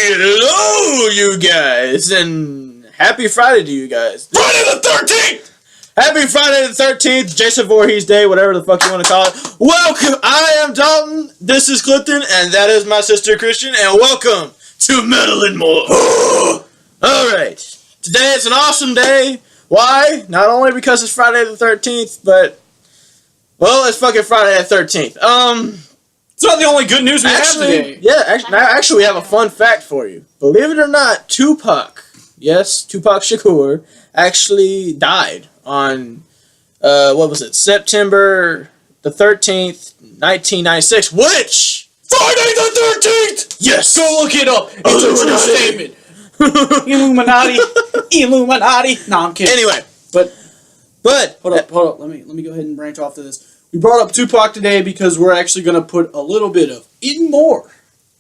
Hello, you guys, and happy Friday to you guys. Friday the 13th! Happy Friday the 13th, Jason Voorhees Day, whatever the fuck you want to call it. Welcome, I am Dalton, this is Clifton, and that is my sister Christian, and welcome to Metal and More. Alright, today is an awesome day. Why? Not only because it's Friday the 13th, but, well, it's fucking Friday the 13th. It's not the only good news we have today. Yeah, actually we have a fun fact for you. Believe it or not, Tupac Shakur, actually died on, September the 13th, 1996, which... Friday the 13th! Yes! Go look it up. It's a true statement. Illuminati. No, I'm kidding. Anyway. But hold up. Let me go ahead and branch off to this. We brought up Tupac today because we're actually going to put a little bit of even more.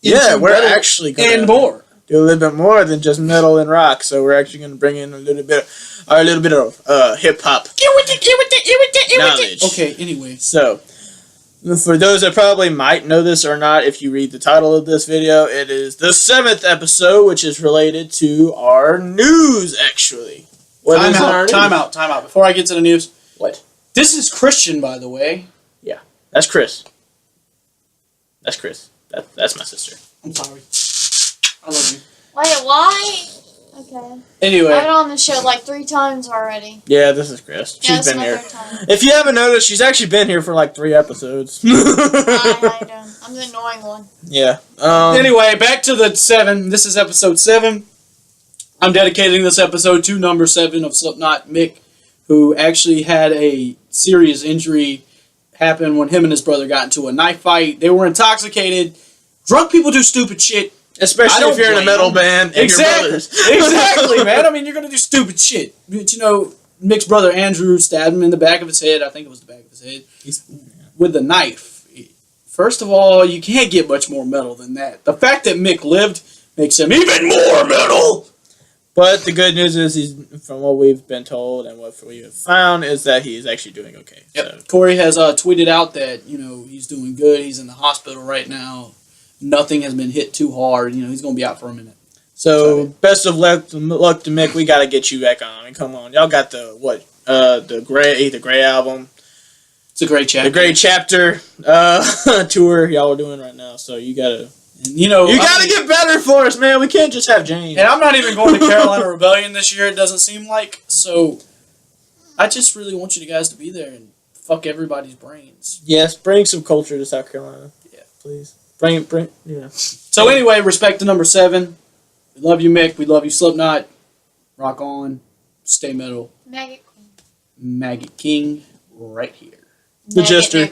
Yeah, we're actually going to... And more. Do a little bit more than just metal and rock, so we're actually going to bring in a little bit of hip-hop knowledge. Okay, anyway. So, for those that probably might know this or not, if you read the title of this video, it is the 7th episode, which is related to our news, actually. Time out. Before I get to the news. What? This is Christian, by the way. Yeah, that's Chris. That's Chris. That's my sister. I'm sorry. I love you. Wait, why? Okay. Anyway. I've been on the show like 3 times already. Yeah, this is Chris. Yeah, She's been here. 3rd time. If you haven't noticed, she's actually been here for like 3 episodes. Hi, how you doing? I'm the annoying one. Yeah. Anyway, back to the 7. This is episode 7. I'm dedicating this episode to number 7 of Slipknot, Mick, who actually had a serious injury happen when him and his brother got into a knife fight. They were intoxicated. Drunk people do stupid shit. Especially if you're in a metal band and exactly. your brothers. Exactly, man. I mean, you're going to do stupid shit. But, you know, Mick's brother Andrew stabbed him in the back of his head. I think it was the back of his head. With a knife. First of all, you can't get much more metal than that. The fact that Mick lived makes him even more metal. But the good news is, from what we've been told and what we have found, is that he is actually doing okay. Yep. So. Corey has tweeted out that, you know, he's doing good. He's in the hospital right now. Nothing has been hit too hard. You know, he's going to be out for a minute. So, best of luck to Mick. We got to get you back on. I mean, come on. Y'all got the Gray album. It's a great chapter. The Great Chapter tour y'all are doing right now. So, you got to... You know, you got to get better for us, man. We can't just have James. And I'm not even going to Carolina Rebellion this year, it doesn't seem like. So, I just really want you guys to be there and fuck everybody's brains. Yes, bring some culture to South Carolina. Yeah. Please. Yeah. So anyway, respect to number 7. We love you, Mick. We love you, Slipknot. Rock on. Stay metal. Maggot King, right here. The Jester.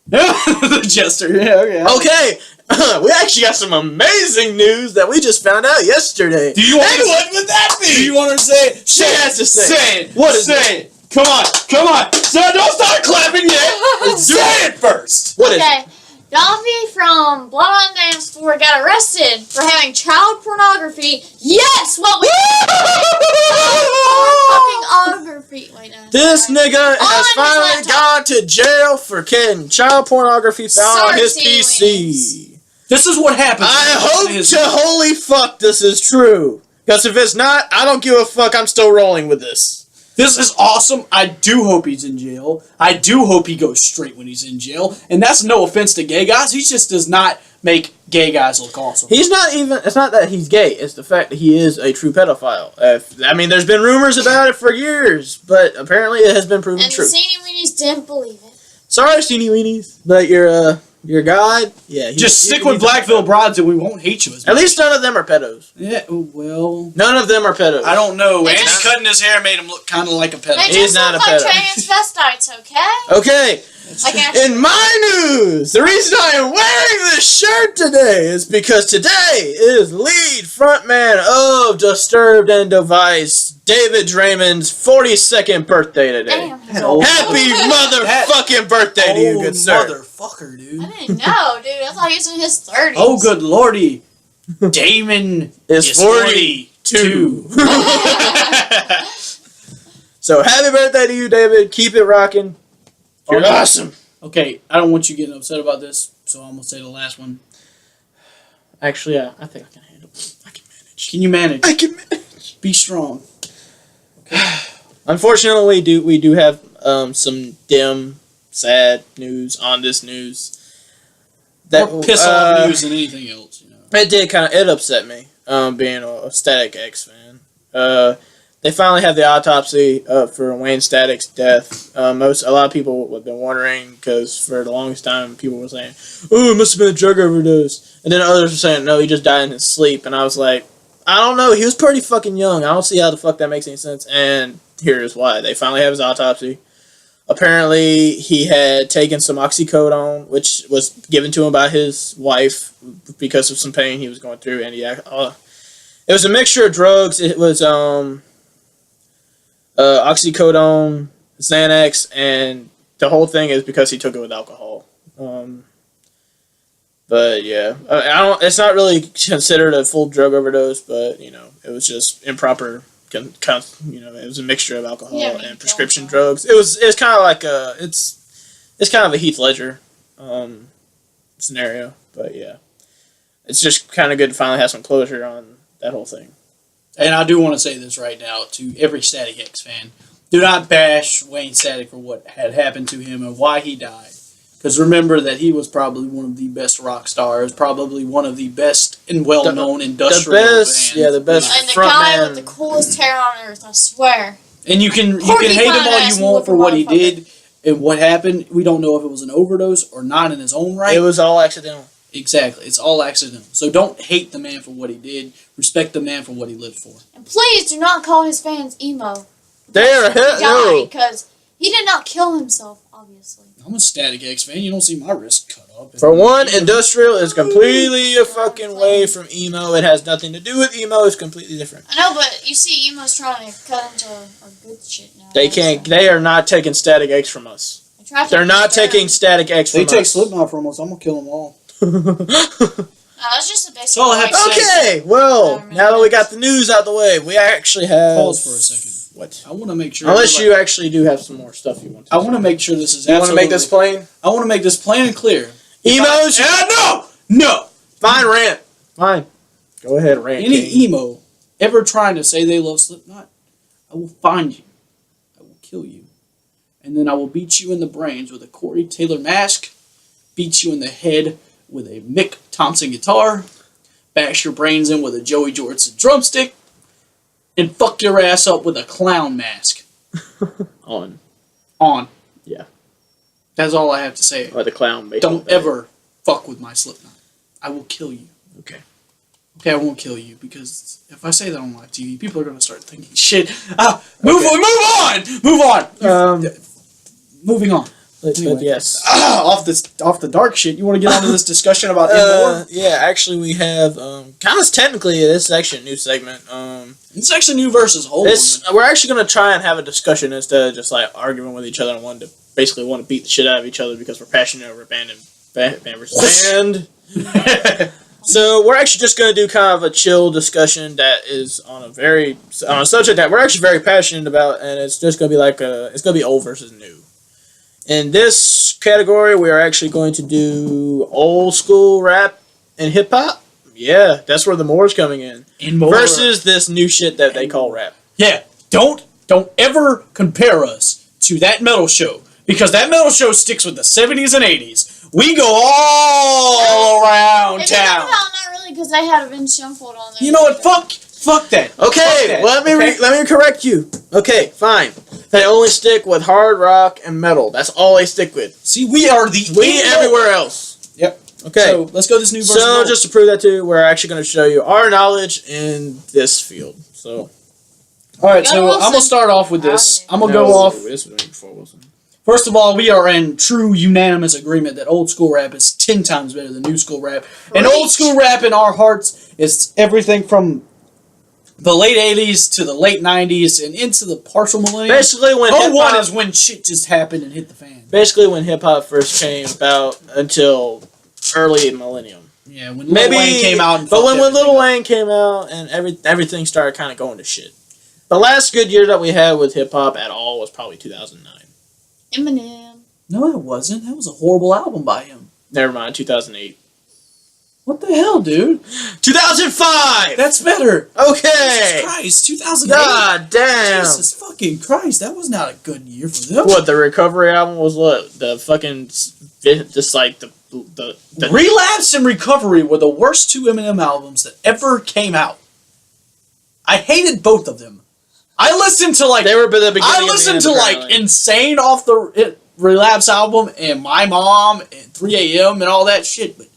The Jester. Yeah, okay. Okay. We actually got some amazing news that we just found out yesterday. Do you want and what would that be? Do you want to say it? She has to say it. What is it? Come on. So don't start clapping yet. Say it first. What is it? Dahvey from Blood on Dance Floor got arrested for having child pornography. Yes, what we fucking pornography. Wait, no. This nigga has finally gone to jail for getting child pornography found on his PC. This is what happens. I hope to holy fuck this is true. Because if it's not, I don't give a fuck. I'm still rolling with this. This is awesome. I do hope he's in jail. I do hope he goes straight when he's in jail. And that's no offense to gay guys. He just does not make gay guys look awesome. He's not even... It's not that he's gay. It's the fact that he is a true pedophile. I mean, there's been rumors about it for years. But apparently it has been proven true. And the Seenie Weenies didn't believe it. Sorry, Seenie Weenies. But your God... Yeah. Just stick with Blackville Broads and we won't hate you as much. At least none of them are pedos. Yeah, well... None of them are pedos. I don't know. Andy cutting his hair made him look kind of like a pedo. They He's just not look a like pedo. transvestites, okay? Okay. In my news, the reason I am wearing this shirt today is because today is lead frontman of Disturbed and Device, David Draymond's 42nd birthday today. Damn. Happy motherfucking birthday to you, good sir. Motherfucker, dude. I didn't know, dude. I thought he was in his 30s. Oh, good lordy. Damon is 42. So happy birthday to you, David. Keep it rocking. You're awesome. Okay, I don't want you getting upset about this, so I'm going to say the last one. Actually, I think I can handle it. Can you manage? I can manage. Be strong. Okay. Unfortunately, we do have some dim, sad news on this news. More piss off news than anything else. You know. It did it upset me. Being a Static X fan. They finally have the autopsy for Wayne Static's death. A lot of people have been wondering because for the longest time people were saying, "Oh, it must have been a drug overdose," and then others were saying, "No, he just died in his sleep." And I was like, I don't know. He was pretty fucking young. I don't see how the fuck that makes any sense. And here's why. They finally have his autopsy. Apparently, he had taken some oxycodone, which was given to him by his wife because of some pain he was going through, and it was a mixture of drugs. It was oxycodone, Xanax, and the whole thing is because he took it with alcohol. But yeah, it's not really considered a full drug overdose, but it was just improper. It was a mixture of alcohol and prescription drugs. It's kind of like it's kind of a Heath Ledger scenario, but yeah, it's just kind of good to finally have some closure on that whole thing. And I do want to say this right now to every Static X fan. Do not bash Wayne Static for what had happened to him and why he died. Because remember that he was probably one of the best rock stars, probably one of the best and well-known industrial bands. Yeah, the best and the front guy man. with the coolest hair on earth, I swear. And you can hate him all you want for what he did and what happened. We don't know if it was an overdose or not in his own right. It was all accidental. Exactly. It's all accidental. So don't hate the man for what he did. Respect the man for what he lived for. And please do not call his fans emo. They are no. Because he did not kill himself, obviously. I'm a Static X fan. You don't see my wrist cut up. For one, industrial is completely a fucking way from emo. It has nothing to do with emo. It's completely different. I know, but you see emo's trying to cut into our good shit now. They can't. They are not taking Static X from us. They're not taking Static X from us. They take Slipknot from us. I'm going to kill them all. That's just a basic. all I have to say. Okay, well, now that we got the news out the way, we actually have... Pause for a second. What? I want to make sure... Unless you actually do have some more stuff you want to I want to make sure this is You want to make this plain? I want to make this plain and clear. Emos? No! Fine, rant. Fine. Go ahead, rant. Any King. emo ever trying to say they love Slipknot, I will find you. I will kill you. And then I will beat you in the brains with a Corey Taylor mask, beat you in the head with a Mick Thompson guitar, bash your brains in with a Joey Jordison drumstick, and fuck your ass up with a clown mask. On. Yeah. That's all I have to say. Or the clown. Don't ever fuck with my Slipknot. I will kill you. Okay. Okay, I won't kill you, because if I say that on live TV, people are going to start thinking, shit. Move on! Moving on. Anyway. Yes. Off the dark shit, you want to get onto this discussion about M4? Yeah, actually we have, kind of technically, this is actually a new segment. It's actually new versus old. We're actually going to try and have a discussion instead of just like arguing with each other and wanting to basically want to beat the shit out of each other because we're passionate over band versus band. So we're actually just going to do kind of a chill discussion that is on a subject that we're actually very passionate about, and it's just going to be like it's going to be old versus new. In this category, we are actually going to do old school rap and hip hop. Yeah, that's where the more's coming in. Versus this new shit that they call rap. Yeah, don't ever compare us to that metal show, because that metal show sticks with the 70s and 80s. We go all around town. Not really, because they had Avenged Sevenfold on there. You know what? Fuck that. Okay, well, let me correct you. Okay, fine. They only stick with hard rock and metal. That's all they stick with. See, we are everywhere else. Yep. Okay. So let's go this new version. So just to prove that to you, we're actually going to show you our knowledge in this field. So. All right. So I'm gonna start off with this. I'm gonna go off. This was before Wilson. First of all, we are in true unanimous agreement that old school rap is 10 times better than new school rap. And old school rap in our hearts is everything from the late 80s to the late 90s and into the partial millennium. Basically, when 01 is when shit just happened and hit the fan. Basically, when hip hop first came about until early millennium. Yeah, when Lil Wayne came out. But when Lil Wayne came out and everything started kind of going to shit. The last good year that we had with hip hop at all was probably 2009. Eminem. No, it wasn't. That was a horrible album by him. Never mind, 2008. What the hell, dude? 2005. That's better. Okay. Jesus Christ, 2008. God damn. Jesus fucking Christ, that was not a good year for them. What, the Recovery album was what? The fucking, just like the Relapse and Recovery were the worst two Eminem albums that ever came out. I hated both of them. I listened to like they were the beginning. I listened to like Insane off the Relapse album and My Mom and 3 a.m. and all that shit, but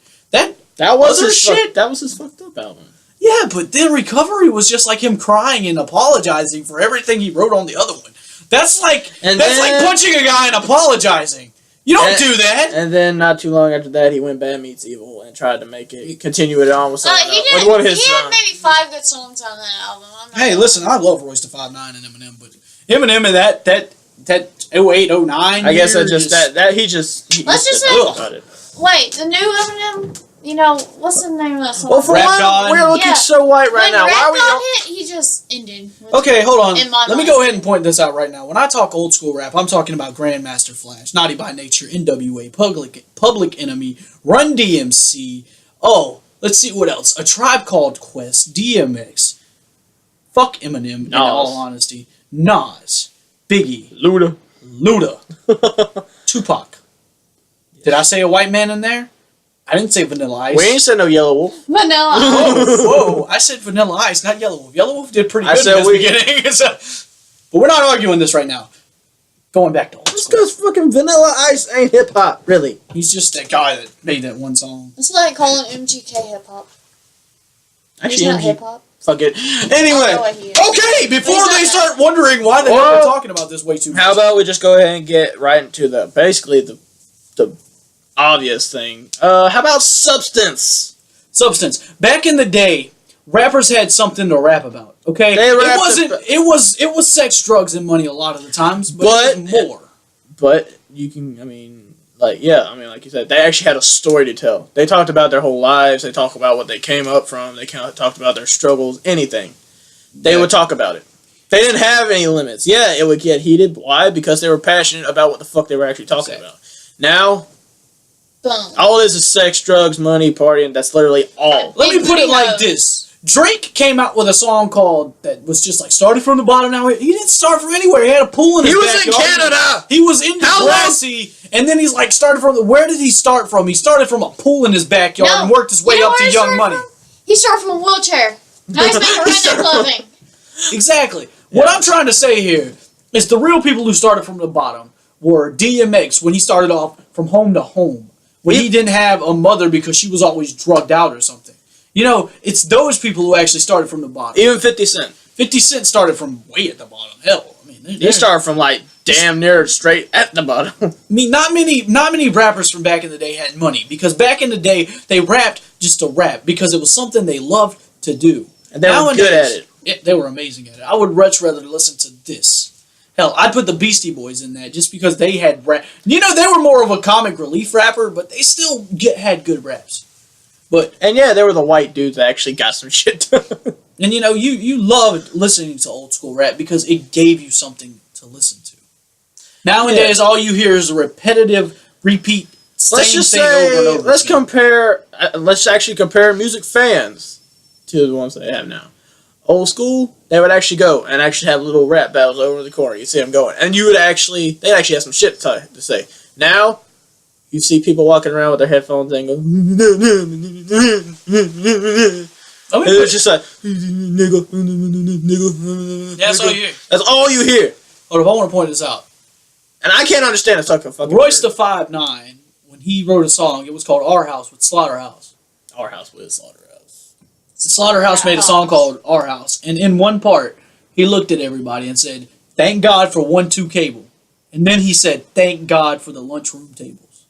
that was other his shit. That was his fucked up album. Yeah, but then Recovery was just like him crying and apologizing for everything he wrote on the other one. That's like punching a guy and apologizing. You don't do that. And then not too long after that, he went Bad Meets Evil and tried to continue it on with something he else. he had maybe 5 good songs on that album. Hey, listen, I love Royce da 5'9" and Eminem, but Eminem and that 08, 09 I guess that just he just Let's just say about it. Wait, the new Eminem. You know, what's the name of that song? Well, for one, we're looking so white right now. Why are we? Hit, he just ended. Okay, hold on. Let me go ahead and point this out right now. When I talk old school rap, I'm talking about Grandmaster Flash, Naughty by Nature, NWA, Public Enemy, Run DMC. Oh, let's see what else. A Tribe Called Quest, DMX. Fuck Eminem, in all honesty. Nas, Biggie, Luda, Tupac. Did I say a white man in there? I didn't say Vanilla Ice. We ain't said no Yellow Wolf. Vanilla Ice. Whoa, I said Vanilla Ice, not Yellow Wolf. Yellow Wolf did pretty good in the beginning. But we're not arguing this right now. Going back to old school. Just because fucking Vanilla Ice ain't hip-hop, really. He's just that guy that made that one song. It's like calling MGK hip-hop. Actually, he's not hip-hop. Fuck it. Anyway. Okay, before they start wondering why the hell we're talking about this way too much. How about we just go ahead and get right into the obvious thing. How about substance? Substance. Back in the day, rappers had something to rap about. Okay, it was sex, drugs, and money a lot of the times, but it was more. But you can, like you said, they actually had a story to tell. They talked about their whole lives. They talked about what they came up from. They kind of talked about their struggles. Anything, they would talk about it. They didn't have any limits. Yeah, it would get heated. Why? Because they were passionate about what the fuck they were actually talking about. Now. All it is sex, drugs, money, partying. That's literally all. Let me put it like this. Drake came out with a song that was just like started from the bottom. Now he didn't start from anywhere. He had a pool in his backyard. He was in Canada. He was in Degrassi, and then he's like started from where did he start from? He started from a pool in his backyard and worked his way up to Young Money. He started from a wheelchair. Now he's making redneck clothing. Exactly. What I'm trying to say here is the real people who started from the bottom were DMX when he started off from home to home. When he didn't have a mother because she was always drugged out or something. You know, it's those people who actually started from the bottom. Even 50 Cent. 50 Cent started from way at the bottom. Hell, they started from like damn near straight at the bottom. Not many rappers from back in the day had money because back in the day they rapped just to rap because it was something they loved to do. And they were good at it. Yeah, they were amazing at it. I would much rather listen to this. Hell, I'd put the Beastie Boys in that just because they had rap. You know, they were more of a comic relief rapper, but they still had good raps. And yeah, they were the white dudes that actually got some shit done. And you know, you loved listening to old school rap because it gave you something to listen to. Nowadays, all you hear is a repetitive, repeat, same thing over and over. Let's actually compare music fans to the ones they have now. Old school, they would actually go and actually have little rap battles over the corner. You see them going, and they'd actually have some shit to say. Now, you see people walking around with their headphones and go, and it's just like, nigga. That's all you hear. That's all you hear. Hold up, I want to point this out. And I can't understand it's fucking Royce da 5'9", when he wrote a song, it was called Our House with Slaughterhouse. Our House with Slaughterhouse. Slaughterhouse made a song called Our House, and in one part, he looked at everybody and said, "Thank God for 1-2 cable." And then he said, "Thank God for the lunchroom tables."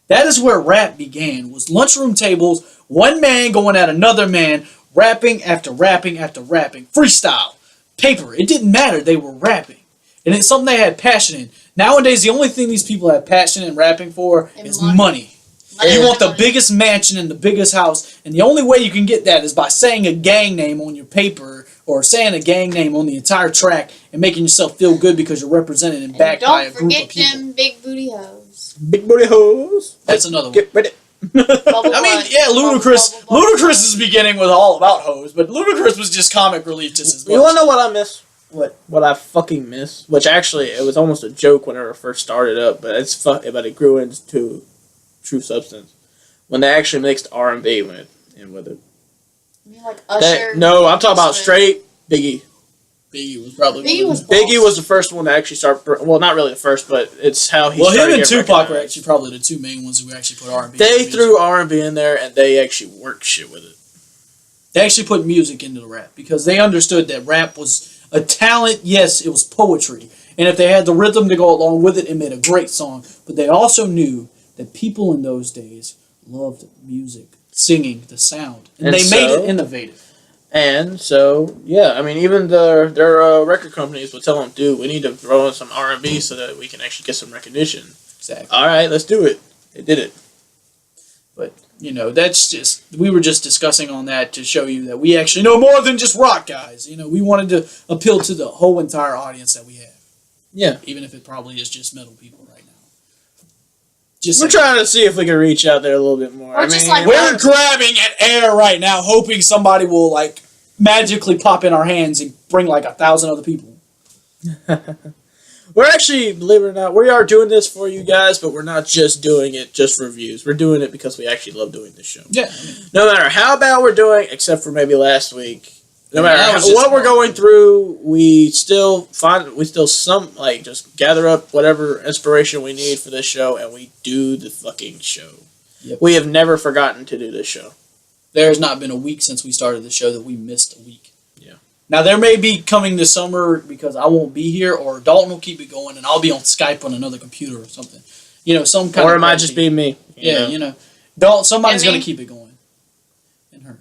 That is where rap began, was lunchroom tables, one man going at another man, rapping after rapping after rapping, freestyle, paper. It didn't matter, they were rapping. And it's something they had passion in. Nowadays, the only thing these people have passion in rapping for is money. You want the biggest mansion and the biggest house, and the only way you can get that is by saying a gang name on your paper or saying a gang name on the entire track and making yourself feel good because you're represented and backed by a group of people. Don't forget them big booty hoes. Big booty hoes. That's another one. Get ready. I mean, yeah, Ludacris is beginning with All About Hoes, but Ludacris was just comic relief just as much. You wanna know what I miss? What I fucking miss? Which actually, it was almost a joke whenever it first started up, but but it grew into true substance when they actually mixed R&B with it. You mean like Usher? No, I'm talking about straight Biggie. Biggie was probably Biggie was the first one to actually start. Well, not really the first, but it's how he. Well, started him and Tupac were actually probably the two main ones who actually put R&B. They threw R&B in there, and they actually worked shit with it. They actually put music into the rap because they understood that rap was a talent. Yes, it was poetry, and if they had the rhythm to go along with it, it made a great song. But they also knew that people in those days loved music, singing, the sound, and they made it innovative. And so, yeah, I mean, even their record companies would tell them, dude, we need to throw in some R&B so that we can actually get some recognition. Exactly. All right, let's do it. They did it. But, that's just, we were just discussing on that to show you that we actually know more than just rock guys. We wanted to appeal to the whole entire audience that we have. Yeah. Even if it probably is just metal people right now. We're trying to see if we can reach out there a little bit more. We're grabbing at air right now, hoping somebody will, magically pop in our hands and bring, 1,000 other people. We're actually, believe it or not, we are doing this for you guys, but we're not just doing it just for views. We're doing it because we actually love doing this show. Yeah. No matter how bad we're doing, except for maybe last week, no matter what we're going through, we still just gather up whatever inspiration we need for this show, and we do the fucking show. Yep. We have never forgotten to do this show. There has not been a week since we started the show that we missed a week. Yeah. Now, there may be coming this summer because I won't be here, or Dalton will keep it going, and I'll be on Skype on another computer or something. Some kind of... Or it might just be me. Dalton, somebody's going to keep it going. And her.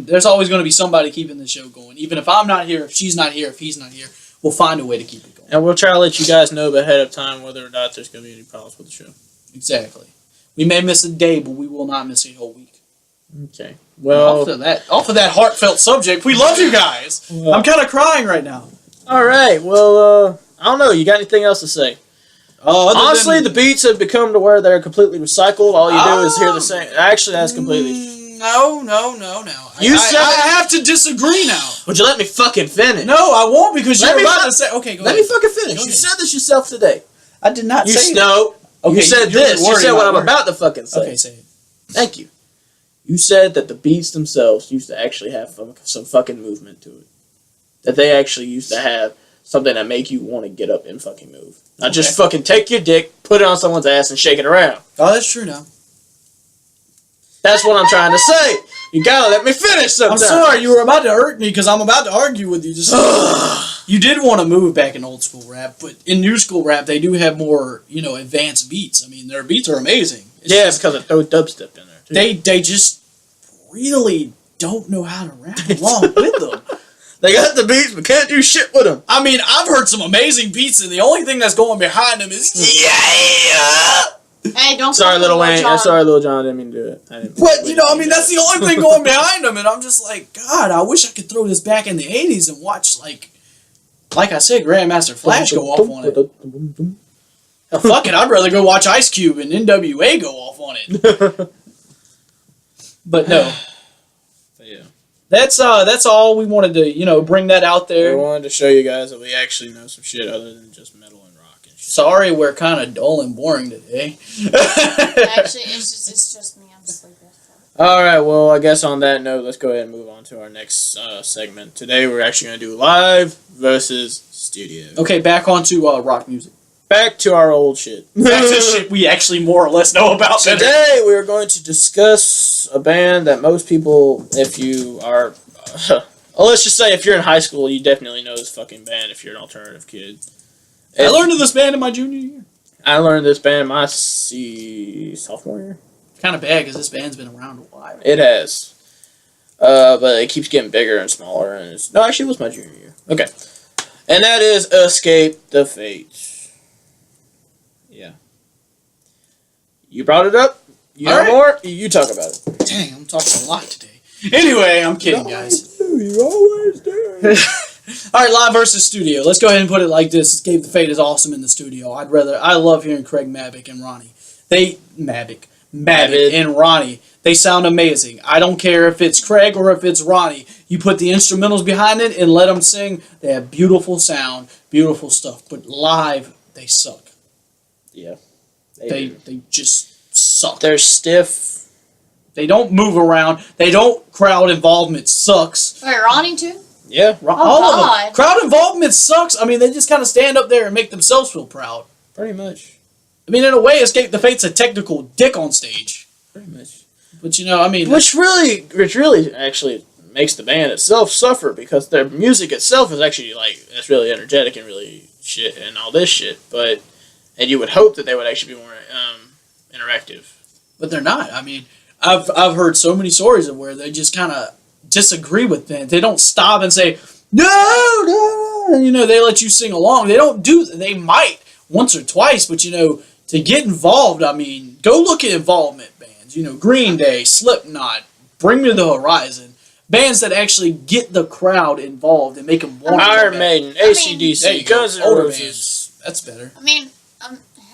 There's always going to be somebody keeping the show going. Even if I'm not here, if she's not here, if he's not here, we'll find a way to keep it going. And we'll try to let you guys know ahead of time whether or not there's going to be any problems with the show. Exactly. We may miss a day, but we will not miss a whole week. Okay. Well, off of that heartfelt subject, we love you guys. Well, I'm kind of crying right now. All right. Well, I don't know. You got anything else to say? Honestly, the beats have become to where they're completely recycled. All you do is hear the same. Actually, that's completely. No. I have to disagree now. Would you let me fucking finish? No, I won't because you're about to say. Okay, go ahead. Let me fucking finish. You said this yourself today. I did not say. No. Okay, you said this. You said what I'm about to fucking say. Okay, say it. Thank you. You said that the beats themselves used to actually have some fucking movement to it. That they actually used to have something that make you want to get up and fucking move. Not just fucking take your dick, put it on someone's ass, and shake it around. Oh, that's true now. That's what I'm trying to say. You gotta let me finish sometimes. I'm sorry, you were about to hurt me because I'm about to argue with you. You did want to move back in old school rap, but in new school rap, they do have more, advanced beats. I mean, their beats are amazing. It's because I throw dubstep in there, too. They just really don't know how to rap along with them. They got the beats, but can't do shit with them. I mean, I've heard some amazing beats, and the only thing that's going behind them is yeah. Hey, don't. Sorry, Little Wayne. Sorry, Little John. I didn't mean to do it. But that's the only thing going behind them, and I'm just like, God, I wish I could throw this back in the '80s and watch like I said, Grandmaster Flash go off on it. Hell, fuck it, I'd rather go watch Ice Cube and NWA go off on it. But no. Yeah. That's all we wanted to, bring that out there. We wanted to show you guys that we actually know some shit other than just metal and rock and shit. Sorry, we're kind of dull and boring today. Actually, it's just me. I'm sleepy. All right, well, I guess on that note, let's go ahead and move on to our next segment. Today, we're actually going to do live versus studio. Okay, back onto rock music. Back to our old shit. Back to shit we actually more or less know about. Today, we are going to discuss a band that most people, if you are... let's just say if you're in high school, you definitely know this fucking band if you're an alternative kid. I learned of this band in my junior year. I learned this band in my sophomore year. Kind of bad because this band's been around a while. It has. But it keeps getting bigger and smaller. And no, actually, it was my junior year. Okay. And that is Escape the Fate. Yeah. You brought it up? You know more? You talk about it. Dang, I'm talking a lot today. Anyway, I'm kidding, guys. You always do. Alright, live versus studio. Let's go ahead and put it like this. Escape the Fate is awesome in the studio. I love hearing Craig Mabbick and Ronnie. Mavic and Ronnie. They sound amazing. I don't care if it's Craig or if it's Ronnie. You put the instrumentals behind it and let them sing. They have beautiful sound, beautiful stuff. But live, they suck. Yeah. They just suck. They're stiff. They don't move around. They don't. Crowd involvement sucks. Wait, Ronnie too? Yeah. All of God. them. Crowd involvement sucks. I mean, they just kind of stand up there and make themselves feel proud. Pretty much. I mean, in a way, Escape the Fate's a technical dick on stage. Pretty much. But, I mean... Which really actually makes the band itself suffer, because their music itself is actually, it's really energetic and really shit and all this shit. And you would hope that they would actually be more interactive. But they're not. I mean, I've heard so many stories of where they just kind of disagree with bands. They don't stop and say, no, they let you sing along. They don't do... They might once or twice, but, to get involved, I mean, go look at involvement bands. Green Day, Slipknot, Bring Me to the Horizon. Bands that actually get the crowd involved and make them want to Iron Maiden, AC/DC, Guns N' Roses. That's better. I mean,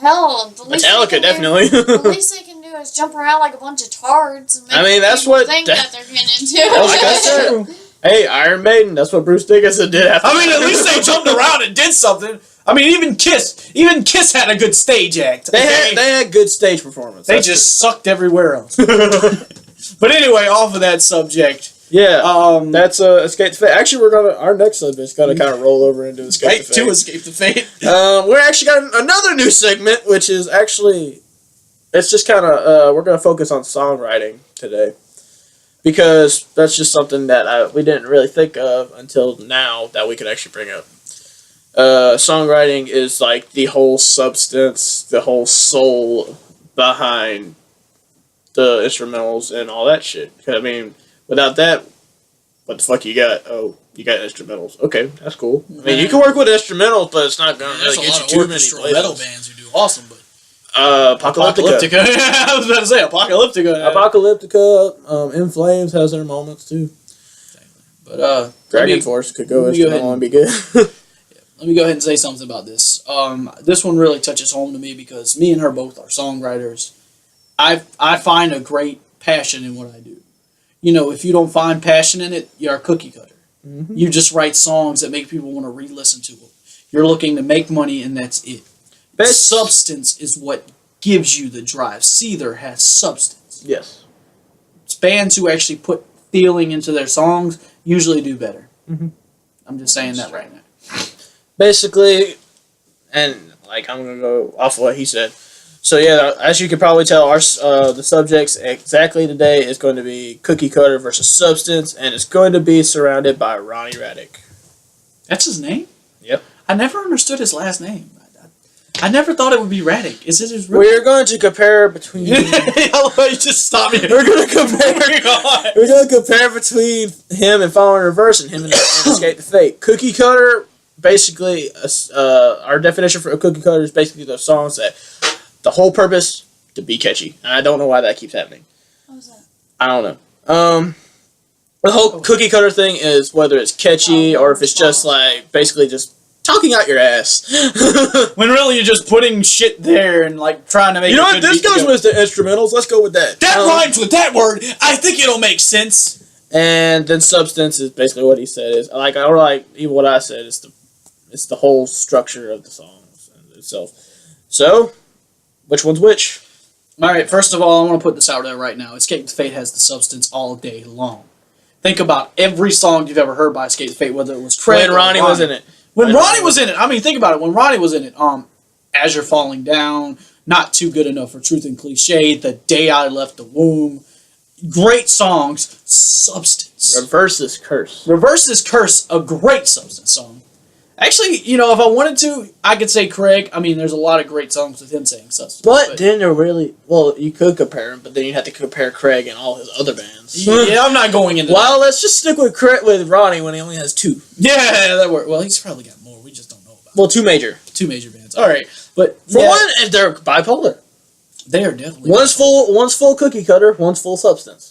hell, the least Metallica, definitely. The least they can do is jump around like a bunch of tards and make that's people what think that they're getting into. That's true. Hey, Iron Maiden, that's what Bruce Dickinson did after. I mean, at least they jumped around and did something. I mean, even Kiss had a good stage act. They had good stage performance. They just sucked everywhere else. But anyway, off of that subject. Yeah, that's Escape the Fate. Actually, our next subject's gonna kind of roll over into Escape the Fate. To Escape the Fate. We're actually got another new segment, which is actually, it's just kind of, we're gonna focus on songwriting today, because that's just something that we didn't really think of until now that we could actually bring up. Songwriting is like the whole substance, the whole soul behind the instrumentals and all that shit. I mean, without that, what the fuck you got? Oh, you got instrumentals. Okay, that's cool. I mean, you can work with instrumentals, but it's not going to really get you too many plays. Metal bands who do awesome, but Apocalyptica. I was about to say Apocalyptica. Apocalyptica. In Flames has their moments too. But Dragon Force could go instrumental and be good. Let me go ahead and say something about this. This one really touches home to me because me and her both are songwriters. I find a great passion in what I do. If you don't find passion in it, you're a cookie cutter. Mm-hmm. You just write songs that make people want to re-listen to them. You're looking to make money, and that's it. Substance is what gives you the drive. Seether has substance. Yes. It's bands who actually put feeling into their songs usually do better. Mm-hmm. I'm just saying that right now. Basically, and I'm gonna go off of what he said. So yeah, as you can probably tell, the subjects exactly today is going to be cookie cutter versus substance, and it's going to be surrounded by Ronnie Raddick. That's his name? Yep. I never understood his last name. I never thought it would be Raddick. Is it his real We're going to compare between... You just stop me. We're going to compare between him and Falling in Reverse and him and Escape the Fate. Cookie cutter, basically, our definition for a cookie cutter is basically those songs that the whole purpose to be catchy. And I don't know why that keeps happening. What was that? I don't know. The whole cookie cutter thing is whether it's catchy or if it's just basically just talking out your ass. When really you're just putting shit there and trying to make. You know what? This goes with the instrumentals. Let's go with that. That rhymes with that word. I think it'll make sense. And then substance is basically what he said is even what I said is the whole structure of the songs itself. So, which one's which? All right. First of all, I want to put this out there right now. Escape the Fate has the substance all day long. Think about every song you've ever heard by Escape the Fate, whether it was Craig when Ronnie was in it. When Ronnie was in it, I mean, think about it. When Ronnie was in it, As You're Falling Down, Not Too Good Enough for Truth and Cliche, The Day I Left the Womb, great songs, substance. Reverse This Curse. Reverse This Curse, a great substance song. Actually, if I wanted to, I could say Craig. I mean, there's a lot of great songs with him saying substance. But then there really, you could compare him, but then you'd have to compare Craig and all his other bands. Yeah, I'm not going into that. Let's just stick with Ronnie when he only has two. Yeah, that worked. Well, he's probably got more. We just don't know about. Well, two major bands. All right, but for one, if they're bipolar, they are definitely one's full cookie cutter, one's full substance.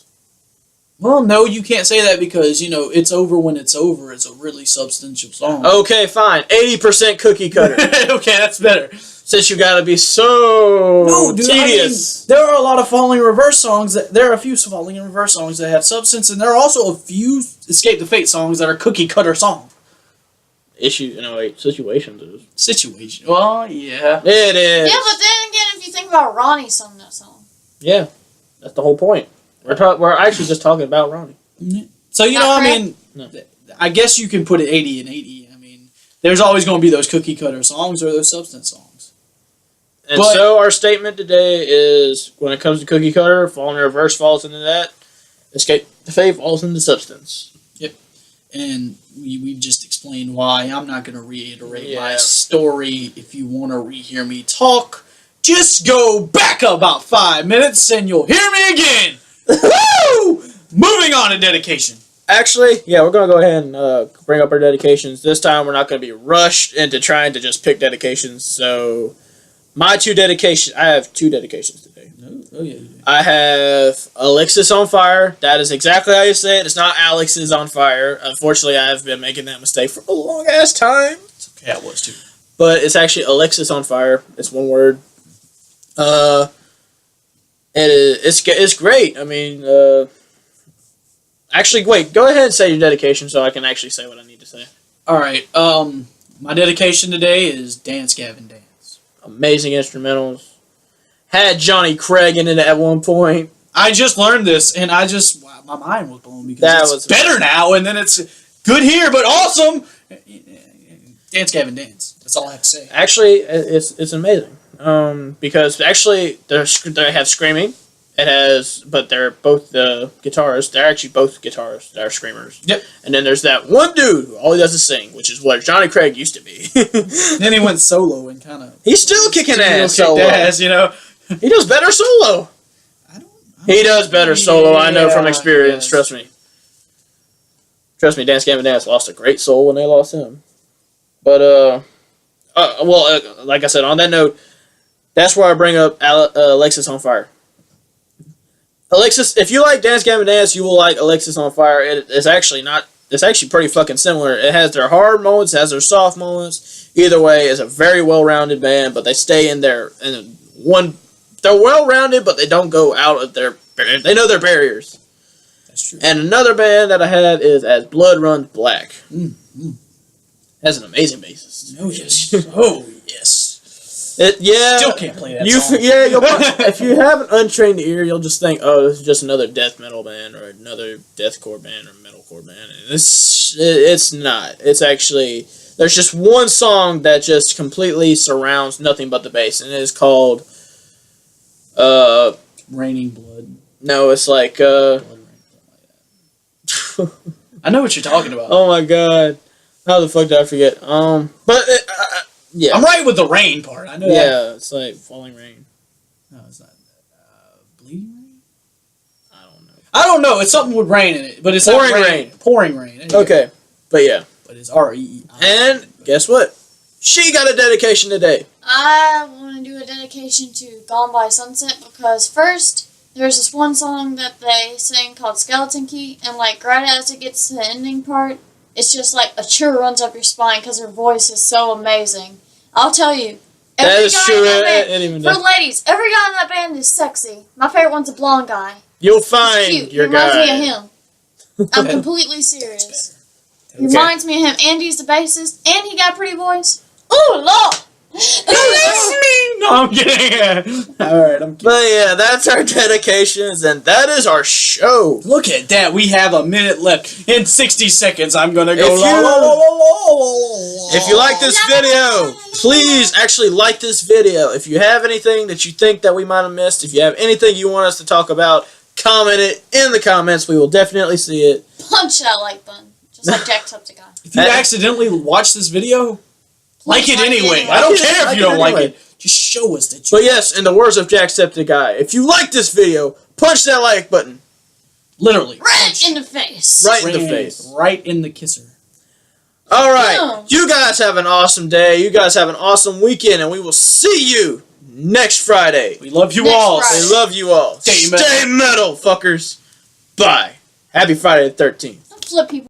Well, no, you can't say that because, It's Over When It's Over is a really substantial song. Okay, fine. 80% cookie cutter. Okay, that's better. Since you gotta be so No, dude, tedious. there are a lot of Falling in Reverse songs there are a few Falling in Reverse songs that have substance, and there are also a few Escape the Fate songs that are cookie cutter songs. Situations. Situation. Well, yeah. It is. Yeah, but then again, if you think about Ronnie sung that song. Yeah, that's the whole point. We're actually just talking about Ronnie. So, you know, Not I mean, I guess you can put it 80 and 80. I mean, there's always going to be those cookie cutter songs or those substance songs. And so our statement today is, when it comes to cookie cutter, Falling in Reverse falls into that. Escape the Fate falls into substance. Yep. And we just explained why. I'm not going to reiterate my Yeah. story. If you want to rehear me talk, just go back about 5 minutes and you'll hear me again. Woo! Moving on to dedication. Actually, yeah, we're going to go ahead and bring up our dedications. This time we're not going to be rushed into trying to just pick dedications. So, I have 2 dedications today. Oh yeah. I have Alexisonfire. That is exactly how you say it. It's not Alex is on fire. Unfortunately, I have been making that mistake for a long ass time. It's okay, I was too. But it's actually Alexisonfire. It's one word. It's great. I mean, actually, wait. Go ahead and say your dedication so I can actually say what I need to say. All right. My dedication today is Dance, Gavin, Dance. Amazing instrumentals. Had Johnny Craig in it at one point. I just learned this, and my mind was blown because That it's was better now, and then it's good here, but awesome. Dance, Gavin, Dance. That's all I have to say. Actually, it's amazing. Because actually they have screaming. But they're both the guitarists. They're actually both guitarists. They're screamers. Yep. And then there's that one dude who all he does is sing, which is what Johnny Craig used to be. Then he went solo and kind of. He's still kicking ass. Kicked ass, you know. He does better solo. He does better solo. I know from experience. Yes. Trust me. Dance Gavin Dance lost a great soul when they lost him. But like I said, on that note, that's where I bring up Alexisonfire. Alexis, if you like Dance Gavin Dance, you will like Alexisonfire. It's actually pretty fucking similar. It has their hard moments, it has their soft moments. Either way, it's a very well-rounded band, but they stay in their they're well-rounded, but they don't go out of they know their barriers. That's true. And another band that I had is As Blood Runs Black. Has an amazing bassist. Oh yes. Oh yes. Still can't play that song. If you have an untrained ear, you'll just think, oh, this is just another death metal band or another deathcore band or metalcore band. And it's not. It's actually, there's just one song that just completely surrounds nothing but the bass, and it is called Raining Blood. No, it's like Blood Rain, something like that. I know what you're talking about. Oh my god, how the fuck did I forget? Yeah, I'm right with the rain part. I know that. Yeah, it's like Falling Rain. No, it's not. Bleeding Rain? I don't know. It's something with rain in it, but it's Pouring not Rain. Pouring Rain. Okay, but yeah. But it's REE. And guess what? She got a dedication today. I want to do a dedication to Gone by Sunset because first, there's this one song that they sing called Skeleton Key, and like right as it gets to the ending part, it's just like a chill runs up your spine because her voice is so amazing. I'll tell you, every guy in that band, for ladies, every guy in that band is sexy. My favorite one's a blonde guy. You'll He's find cute. your He reminds guy. me of him. I'm completely serious. He reminds me of him. Andy's the bassist, and he got a pretty voice. Oh, Lord! No, I'm kidding. Alright, I'm kidding. But yeah, that's our dedications, and that is our show. Look at that. We have a minute left. In 60 seconds, I'm going to go. If you like this video, please actually like this video. If you have anything that you think that we might have missed, if you have anything you want us to talk about, comment it in the comments. We will definitely see it. Punch that like button. Just like Jacksepticeye. If you accidentally watch this video, like it anyway. I Like don't it- care like if you it don't like anyway. it. Just show us that you. But yes, in the words of Jacksepticeye, if you like this video, punch that like button. Literally. Right in the face. Right in the face. Right in the kisser. Alright, Yeah. you guys have an awesome day. You guys have an awesome weekend, and we will see you next Friday. We love you Next all. Friday. We love you all. Stay metal. Stay metal, fuckers. Bye. Happy Friday the 13th. Flip people.